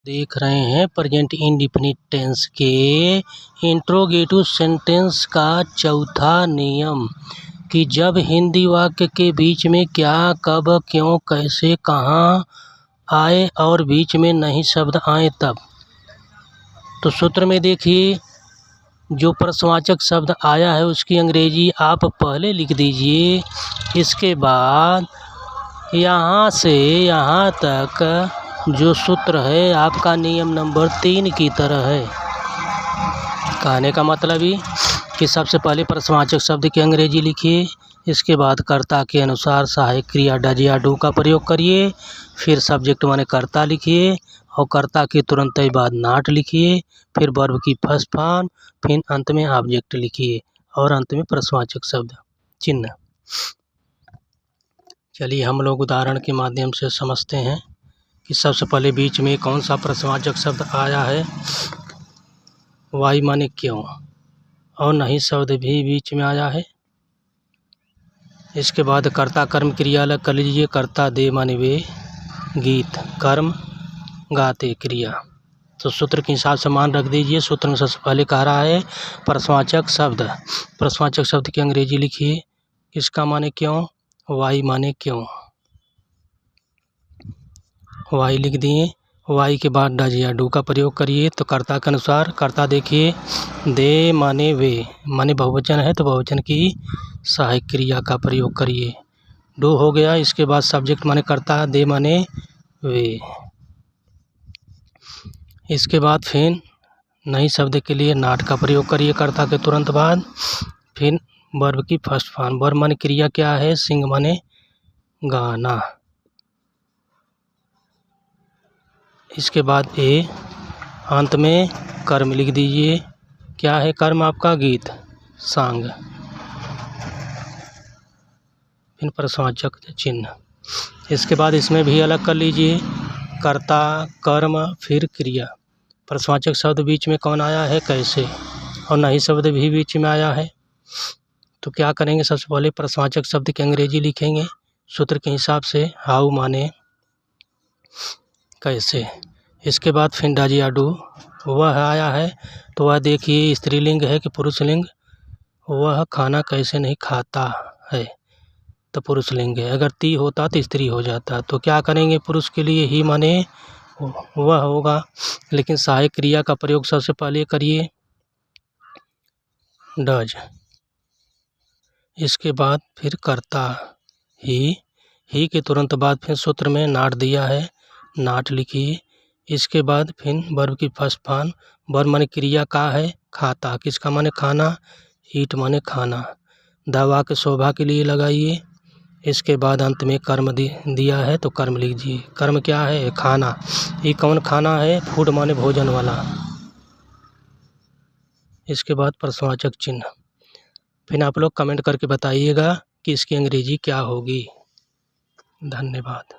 देख रहे हैं प्रेजेंट इंडेफिनिट टेंस के इंट्रोगेटिव सेंटेंस का चौथा नियम कि जब हिंदी वाक्य के बीच में क्या, कब, क्यों, कैसे, कहाँ आए और बीच में नहीं शब्द आए तब। तो सूत्र में देखिए, जो प्रश्नवाचक शब्द आया है उसकी अंग्रेजी आप पहले लिख दीजिए। इसके बाद यहाँ से यहाँ तक जो सूत्र है आपका नियम नंबर 3 की तरह है। कहने का मतलब ही कि सबसे पहले प्रश्नवाचक शब्द की अंग्रेजी लिखिए, इसके बाद कर्ता के अनुसार सहायक क्रिया डज या डू का प्रयोग करिए, फिर सब्जेक्ट माने कर्ता लिखिए और कर्ता के तुरंत ही बाद नॉट लिखिए, फिर वर्ब की फर्स्ट फॉर्म, फिर अंत में ऑब्जेक्ट लिखिए और अंत में प्रश्नवाचक शब्द चिन्ह। चलिए हम लोग उदाहरण के माध्यम से समझते हैं कि सबसे पहले बीच में कौन सा प्रश्नवाचक शब्द आया है। वाई माने क्यों, और नहीं शब्द भी बीच में आया है। इसके बाद कर्ता कर्म क्रिया अलग कर लीजिए। कर्ता दे माने वे, गीत कर्म, गाते क्रिया। तो सूत्र के हिसाब से मान रख दीजिए। सूत्र में सबसे पहले कह रहा है प्रश्नवाचक शब्द। प्रश्नवाचक शब्द की अंग्रेजी लिखिए। किसका माने क्यों, वाई माने क्यों, वाई लिख दिए। वाई के बाद डज या डू का प्रयोग करिए। तो कर्ता के अनुसार कर्ता देखिए, दे माने वे, माने बहुवचन है तो बहुवचन की सहायक क्रिया का प्रयोग करिए। डू हो गया। इसके बाद सब्जेक्ट माने कर्ता, दे माने वे। इसके बाद फिर नई शब्द के लिए नॉट का प्रयोग करिए कर्ता के तुरंत बाद। फिर वर्ब की फर्स्ट फॉर्म। वर्ब माने क्रिया क्या है, सिंग माने गाना। इसके बाद ए, अंत में कर्म लिख दीजिए। क्या है कर्म आपका, गीत सॉन्ग। फिर प्रश्नवाचक चिन्ह। इसके बाद इसमें भी अलग कर लीजिए, कर्ता, कर्म, फिर क्रिया। प्रश्नवाचक शब्द बीच में कौन आया है, कैसे, और नहीं शब्द भी बीच में आया है। तो क्या करेंगे, सबसे पहले प्रश्नवाचक शब्द की अंग्रेजी लिखेंगे सूत्र के हिसाब से। हाउ माने कैसे। इसके बाद फिर डज या डू वह आया है, तो वह देखिए स्त्रीलिंग है कि पुरुषलिंग। वह खाना कैसे नहीं खाता है, तो पुरुषलिंग है। अगर ती होता तो स्त्री हो जाता। तो क्या करेंगे, पुरुष के लिए ही माने वह होगा, लेकिन सहायक क्रिया का प्रयोग सबसे पहले करिए, डज। इसके बाद फिर कर्ता ही के तुरंत बाद फिर सूत्र में नॉट दिया है, नॉट लिखिए। इसके बाद फिर वर्ब की फर्स्ट फॉर्म। वर्ब माने क्रिया का है, खाता। किसका माने खाना, ईट माने खाना। दवा के शोभा के लिए लगाइए। इसके बाद अंत में कर्म दिया है तो कर्म लीजिए। कर्म क्या है, खाना। ये कौन खाना है, फूड माने भोजन वाला। इसके बाद प्रश्नवाचक चिन्ह। फिर आप लोग कमेंट करके बताइएगा कि इसकी अंग्रेजी क्या होगी। धन्यवाद।